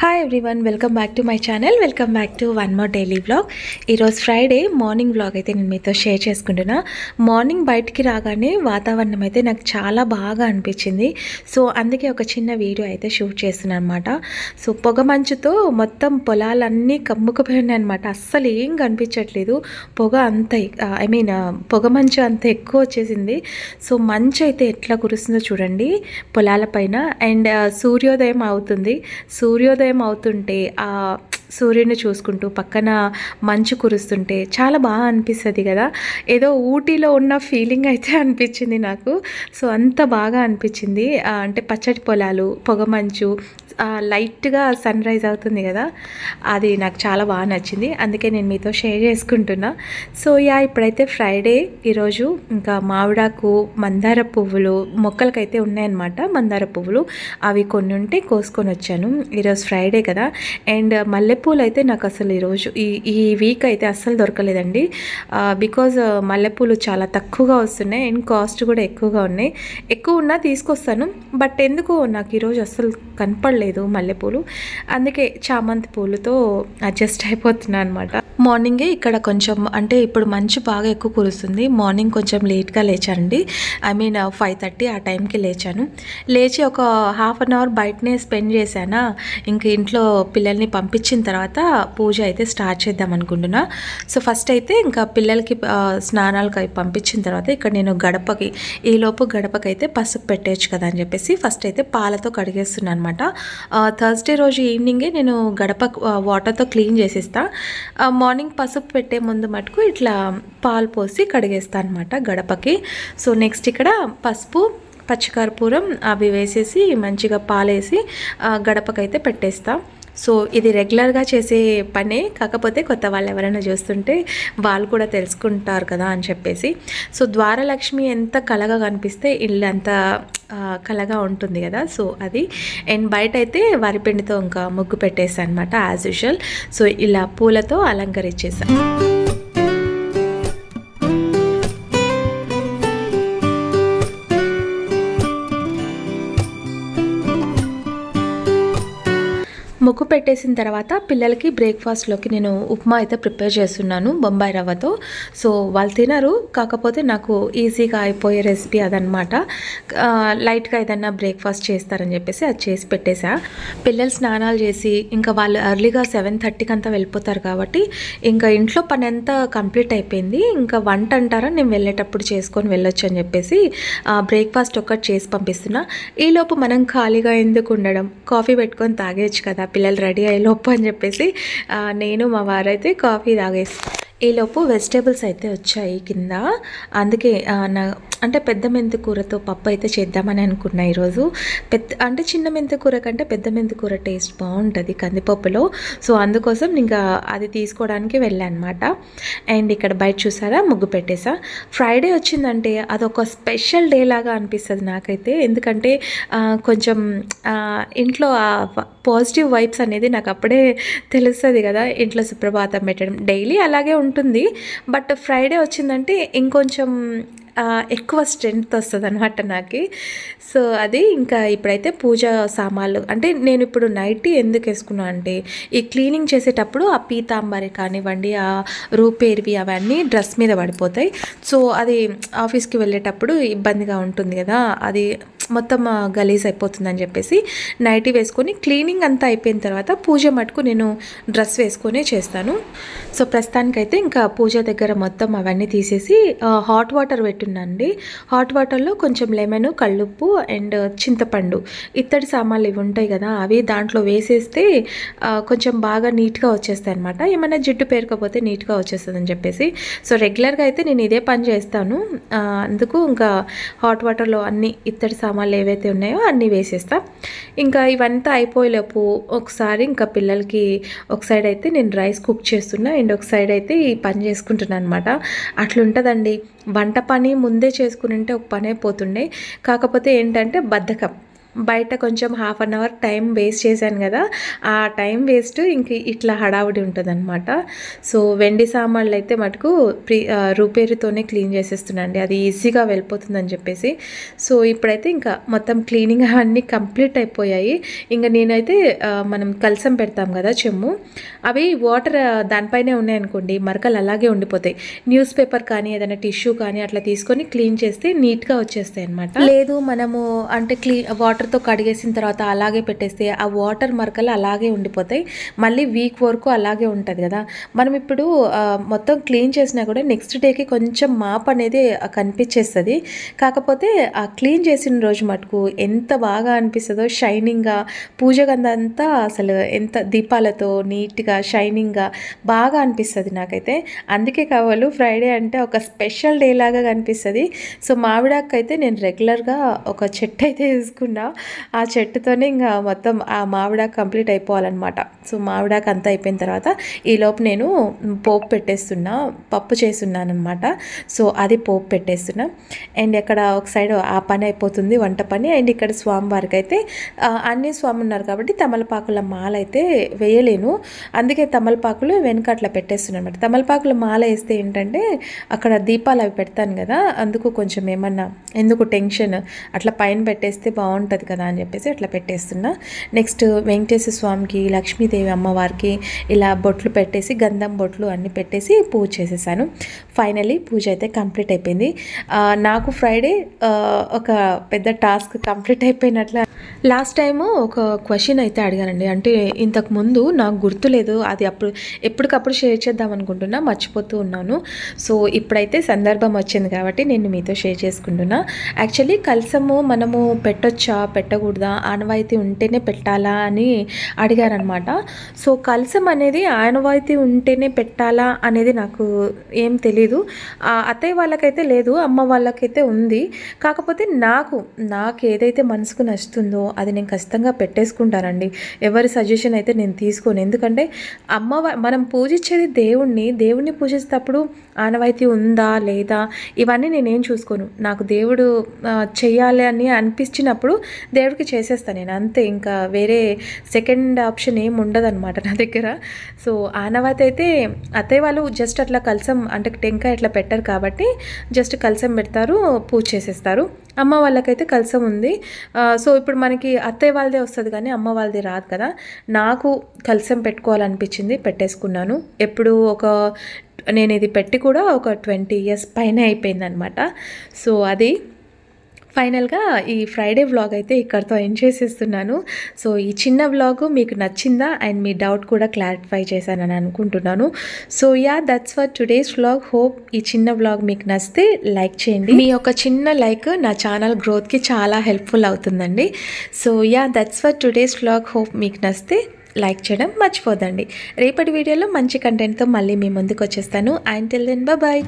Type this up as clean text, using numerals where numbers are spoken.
Hi everyone, welcome back to my channel. Welcome back to one more daily vlog. ఈరోజు Friday morning vlog అయితే నేను మీతో share చేసుకుంటున్నా. Morning బయటికి రాగానే వాతావరణం అయితే నాకు చాలా బాగా అనిపించింది. సో అందుకే ఒక చిన్న వీడియో అయితే షూట్ చేస్తున్నాను అనమాట. సో పొగ మంచుతో మొత్తం పొలాలన్నీ కమ్ముకుపోయి ఉన్నాయి అనమాట. అస్సలు ఏం కనిపించట్లేదు. పొగ అంత పొగ మంచు అంత ఎక్కువ వచ్చేసింది. సో మంచు అయితే ఎట్లా కురుస్తుందో చూడండి పొలాల పైన. అండ్ సూర్యోదయం అవుతుంది. సూర్యోదయం అవుతుంటే ఆ సూర్యుని చూసుకుంటూ పక్కన మంచు కురుస్తుంటే చాలా బాగా అనిపిస్తుంది కదా. ఏదో ఊటీలో ఉన్న ఫీలింగ్ అయితే అనిపించింది నాకు. సో అంత బాగా అనిపించింది. అంటే పచ్చటి పొలాలు, పొగమంచు, లైట్గా సన్ రైజ్ అవుతుంది కదా, అది నాకు చాలా బాగా నచ్చింది. అందుకే నేను మీతో షేర్ చేసుకుంటున్నా. సో ఇప్పుడైతే ఫ్రైడే ఈరోజు. ఇంకా మామిడాకు, మందార పువ్వులు మొక్కలకైతే ఉన్నాయన్నమాట. మందార పువ్వులు అవి కొన్ని ఉంటే కోసుకొని వచ్చాను. ఈరోజు ఫ్రైడే కదా. అండ్ మల్లెపూలు అయితే నాకు అసలు ఈరోజు ఈ వీక్ అయితే అస్సలు దొరకలేదండి. బికాజ్ మల్లెపూలు చాలా తక్కువగా వస్తున్నాయి అండ్ కాస్ట్ కూడా ఎక్కువగా ఉన్నాయి. ఎక్కువ ఉన్నా తీసుకొస్తాను, బట్ ఎందుకో నాకు ఈరోజు అస్సలు కనపడలేదు మల్లెపూలు. అందుకే చామంతి పూలతో అడ్జస్ట్ అయిపోతున్నాను అనమాట. మార్నింగే ఇక్కడ కొంచెం అంటే ఇప్పుడు మంచు బాగా ఎక్కువ కురుస్తుంది. మార్నింగ్ కొంచెం లేట్గా లేచానండి. 5:30 ఆ టైంకి లేచాను. లేచి ఒక హాఫ్ అన్ అవర్ బయటనే స్పెండ్ చేశానా. ఇంక ఇంట్లో పిల్లల్ని పంపించిన తర్వాత పూజ అయితే స్టార్ట్ చేద్దాం అనుకుంటున్నా. సో ఫస్ట్ అయితే ఇంకా పిల్లలకి స్నానాలకు అవి పంపించిన తర్వాత ఇక్కడ నేను గడపకి ఈలోపు గడపకైతే పసుపు పెట్టేయచ్చు కదా అని చెప్పేసి ఫస్ట్ అయితే పాలతో కడిగేస్తున్నాను అనమాట. థర్స్డే రోజు ఈవినింగే నేను గడప వాటర్తో క్లీన్ చేసేస్తా. మార్నింగ్ పసుపు పెట్టే ముందు మటుకు ఇట్లా పాలు పోసి కడిగేస్తాను అనమాట గడపకి. సో నెక్స్ట్ ఇక్కడ పసుపు, పచ్చికర్పూరం అవి వేసేసి మంచిగా పాలేసి గడపకైతే పెట్టేస్తా. సో ఇది రెగ్యులర్గా చేసే పనే, కాకపోతే కొత్త వాళ్ళు ఎవరైనా చూస్తుంటే వాళ్ళు కూడా తెలుసుకుంటారు కదా అని చెప్పేసి. సో ద్వారలక్ష్మి ఎంత కళగా కనిపిస్తే ఇల్లు అంత కళగా ఉంటుంది కదా. సో అది. అండ్ బయట అయితే వరిపిండితో ఇంకా ముగ్గు పెట్టేసాను అనమాట యాజ్ యూజువల్. సో ఇలా పూలతో అలంకరించేసాను. ముగ్గు పెట్టేసిన తర్వాత పిల్లలకి బ్రేక్ఫాస్ట్లోకి నేను ఉప్మా అయితే ప్రిపేర్ చేస్తున్నాను బొంబాయి రవ్వతో. సో వాళ్ళు తినరు, కాకపోతే నాకు ఈజీగా అయిపోయే రెసిపీ అదనమాట. లైట్గా ఏదన్నా బ్రేక్ఫాస్ట్ చేస్తారని చెప్పేసి అది చేసి పెట్టేశా. పిల్లలు స్నానాలు చేసి ఇంకా వాళ్ళు ఎర్లీగా 7:30కి అంతా వెళ్ళిపోతారు కాబట్టి ఇంకా ఇంట్లో పని అంతా కంప్లీట్ అయిపోయింది. ఇంకా వంట అంటారా నేను వెళ్ళేటప్పుడు చేసుకొని వెళ్ళొచ్చు అని చెప్పేసి బ్రేక్ఫాస్ట్ ఒక్కటి చేసి పంపిస్తున్నా. ఈలోపు మనం ఖాళీగా ఎందుకు ఉండడం, కాఫీ పెట్టుకొని తాగేయచ్చు కదా పిల్లలు రెడీ అయ్యేలోపు అని చెప్పేసి నేను మా వారైతే కాఫీ తాగేస్తాం. ఈలోపు వెజిటేబుల్స్ అయితే వచ్చాయి కింద. అందుకే అంటే పెద్ద మెంతి కూరతో పప్పు అయితే చేద్దామని అనుకున్నా ఈరోజు. అంటే చిన్న మెంతి కూర కంటే పెద్ద మెంతి కూర టేస్ట్ బాగుంటుంది కందిపప్పులో. సో అందుకోసం ఇంకా అది తీసుకోవడానికి వెళ్ళాను అనమాట. అండ్ ఇక్కడ బయట చూసారా ముగ్గు పెట్టేసా. ఫ్రైడే వచ్చిందంటే అదొక స్పెషల్ డే లాగా అనిపిస్తుంది నాకైతే. ఎందుకంటే కొంచెం ఇంట్లో పాజిటివ్ వైబ్స్ అనేది నాకు అప్పుడే తెలుస్తుంది కదా. ఇంట్లో సుప్రభాతం పెట్టడం డైలీ అలాగే ఉంటుంది, బట్ ఫ్రైడే వచ్చిందంటే ఇంకొంచెం ఎక్కువ స్ట్రెంగ్త్ వస్తుంది అనమాట నాకు. సో అది. ఇంకా ఇప్పుడైతే పూజ సామాన్లు అంటే నేను ఇప్పుడు నైటీ ఎందుకు వేసుకున్నా అంటే ఈ క్లీనింగ్ చేసేటప్పుడు ఆ పీతాంబరి కానివ్వండి, ఆ రూపేర్వి అవన్నీ డ్రెస్ మీద పడిపోతాయి. సో అది ఆఫీస్కి వెళ్ళేటప్పుడు ఇబ్బందిగా ఉంటుంది కదా, అది మొత్తం గలీజ్ అయిపోతుందని చెప్పేసి నైటీ వేసుకొని క్లీనింగ్ అంతా అయిపోయిన తర్వాత పూజ మటుకు నేను డ్రెస్ వేసుకొనే చేస్తాను. సో ప్రస్తుతానికైతే ఇంకా పూజ దగ్గర మొత్తం అవన్నీ తీసేసి హాట్ వాటర్ పెట్టున్నానండి. హాట్ వాటర్లో కొంచెం లెమన్, కల్లుప్పు అండ్ చింతపండు, ఇత్తడి సామాన్లు ఇవి ఉంటాయి కదా అవి దాంట్లో వేసేస్తే కొంచెం బాగా నీట్గా వచ్చేస్తాయి అనమాట. ఏమైనా జిడ్డు పేరుకపోతే నీట్గా వచ్చేస్తుంది అని చెప్పేసి. సో రెగ్యులర్గా అయితే నేను ఇదే పని చేస్తాను. అందుకు ఇంకా హాట్ వాటర్లో అన్ని ఇత్తడి సామాన్లు ఏవైతే ఉన్నాయో అన్నీ వేసేస్తా. ఇంకా ఇవంతా అయిపోయేలోపు ఒకసారి ఇంకా పిల్లలకి ఒక సైడ్ అయితే నేను రైస్ కుక్ చేస్తున్నా అండ్ ఒక సైడ్ అయితే ఈ పని చేసుకుంటున్నాను అనమాట. అట్లుంటుందండి. వంట పని ముందే చేసుకుని ఉంటే ఒక పని అయిపోతుండే, కాకపోతే ఏంటంటే బద్ధకం. బయట కొంచెం half an hour time waste చేశాను కదా, ఆ టైం వేస్ట్ ఇంక ఇట్లా హడావుడి ఉంటుందన్నమాట. సో వెండి సామాన్లు అయితే మటుకు రూపేరుతోనే క్లీన్ చేసేస్తున్నాండి, అది ఈజీగా వెళ్ళిపోతుందని చెప్పేసి. సో ఇప్పుడైతే ఇంకా మొత్తం క్లీనింగ్ అన్నీ కంప్లీట్ అయిపోయాయి. ఇంకా నేనైతే మనం కలసం పెడతాం కదా చెమ్ము, అవి వాటర్ దానిపైనే ఉన్నాయనుకోండి మరకలు అలాగే ఉండిపోతాయి. న్యూస్ పేపర్ కానీ ఏదైనా టిష్యూ కానీ అట్లా తీసుకొని క్లీన్ చేస్తే నీట్గా వచ్చేస్తాయి అనమాట. లేదు మనము అంటే వాటర్తో కడిగేసిన తర్వాత అలాగే పెట్టేస్తే ఆ వాటర్ మరకలు అలాగే ఉండిపోతాయి, మళ్ళీ వీక్ వరకు అలాగే ఉంటుంది కదా. మనం ఇప్పుడు మొత్తం క్లీన్ చేసినా కూడా నెక్స్ట్ డేకి కొంచెం మాప్ అనేది కనిపించేస్తుంది. కాకపోతే ఆ క్లీన్ చేసిన రోజు మటుకు ఎంత బాగా అనిపిస్తుందో, షైనింగ్గా పూజ గంధంతా అసలు ఎంత దీపాలతో నీట్గా షైనింగ్గా బాగా అనిపిస్తుంది నాకైతే. అందుకే కావాలి ఫ్రైడే అంటే ఒక స్పెషల్ డే లాగా కనిపిస్తుంది. సో మామిడాకు అయితే నేను రెగ్యులర్గా ఒక చెట్టు అయితే తీసుకున్నా, ఆ చెట్టుతోనే ఇంకా మొత్తం ఆ మామిడాకు కంప్లీట్ అయిపోవాలన్నమాట. సో మామిడాకు అంతా అయిపోయిన తర్వాత ఈలోపు నేను పోపు పెట్టేస్తున్నా, పప్పు చేస్తున్నాను అనమాట. సో అది పోపు పెట్టేస్తున్నా. అండ్ ఇక్కడ ఒక సైడ్ ఆ పని అయిపోతుంది, వంట పని. అండ్ ఇక్కడ స్వామివారికి అయితే అన్ని స్వామి ఉన్నారు కాబట్టి తమలపాకుల మాల అయితే వేయలేను, అందుకే తమలపాకులు వెనక అట్లా పెట్టేస్తున్నాను అనమాట. తమలపాకుల మాల వేస్తే ఏంటంటే అక్కడ దీపాలు అవి పెడతాను కదా, అందుకు కొంచెం ఏమన్నా ఎందుకు టెన్షన్, అట్లా పైన పెట్టేస్తే బాగుంటుంది కదా అని చెప్పేసి అట్లా పెట్టేస్తున్నా. నెక్స్ట్ వెంకటేశ్వర స్వామికి, లక్ష్మీదేవి అమ్మవారికి ఇలా బొట్లు పెట్టేసి గంధం బొట్లు అన్నీ పెట్టేసి పూజ చేసేసాను. ఫైనలీ పూజ అయితే కంప్లీట్ అయిపోయింది. నాకు ఫ్రైడే ఒక పెద్ద టాస్క్ కంప్లీట్ అయిపోయినట్ల. లాస్ట్ టైము ఒక క్వశ్చన్ అయితే అడిగానండి, అంటే ఇంతకుముందు నాకు గుర్తులేదు, అది ఎప్పటికప్పుడు షేర్ చేద్దాం అనుకుంటున్నా, మర్చిపోతూ ఉన్నాను. సో ఇప్పుడైతే సందర్భం వచ్చింది కాబట్టి నేను మీతో షేర్ చేసుకుంటున్నా. యాక్చువల్లీ కలసము మనము పెట్టొచ్చా పెట్టకూడదా, ఆనవాయితీ ఉంటేనే పెట్టాలా అని అడిగారనమాట. సో కలసం అనేది ఆనవాయితీ ఉంటేనే పెట్టాలా అనేది నాకు ఏం తెలీదు. అత్తయ్య వాళ్ళకైతే లేదు, అమ్మ వాళ్ళకైతే ఉంది. కాకపోతే నాకు ఏదైతే మనసుకు నచ్చుతుందో అది నేను ఖచ్చితంగా పెట్టేసుకుంటానండి. ఎవరి సజెషన్ అయితే నేను తీసుకోను. ఎందుకంటే మనం పూజించేది దేవుణ్ణి పూజిస్తేటప్పుడు ఆనవాయితీ ఉందా లేదా ఇవన్నీ నేనేం చూసుకోను. నాకు దేవుడు చెయ్యాలి అని అనిపించినప్పుడు దేవుడికి చేసేస్తాను నేను, అంతే. ఇంకా వేరే సెకండ్ ఆప్షన్ ఏం ఉండదన్నమాట నా దగ్గర. సో ఆనవాయితీ అయితే అత్తయ్య వాళ్ళు జస్ట్ అట్లా కలసం అంటే టెంకాయ ఇట్లా పెట్టరు కాబట్టి జస్ట్ కలసం పెడతారు, పూజ చేసేస్తారు. అమ్మ వాళ్ళకైతే కలసం ఉంది. సో ఇప్పుడు మనకి అత్తయ్య వాళ్ళదే వస్తుంది కానీ అమ్మ వాళ్ళది రాదు కదా. నాకు కలసం పెట్టుకోవాలనిపించింది, పెట్టేసుకున్నాను. ఎప్పుడు నేను ఇది పెట్టి కూడా ఒక 20 years పైన అయిపోయిందనమాట. సో అది ఫైనల్గా ఈ ఫ్రైడే వ్లాగ్ అయితే ఇక్కడితో ఎండ్ చేసేస్తున్నాను. సో ఈ చిన్న వ్లాగ్ మీకు నచ్చిందా అండ్ మీ డౌట్ కూడా క్లారిఫై చేశానని అనుకుంటున్నాను. So that's for today's vlog. Hope ఈ చిన్న వ్లాగ్ మీకు నచ్చితే లైక్ చేయండి. మీ యొక్క చిన్న లైక్ నా ఛానల్ గ్రోత్కి చాలా హెల్ప్ఫుల్ అవుతుందండి. So that's for today's vlog. Hope మీకు నచ్చితే లైక్ చేయడం మర్చిపోదండి. రేపటి వీడియోలో మంచి కంటెంట్తో మళ్ళీ మీ ముందుకు వచ్చేస్తాను. Until then bye.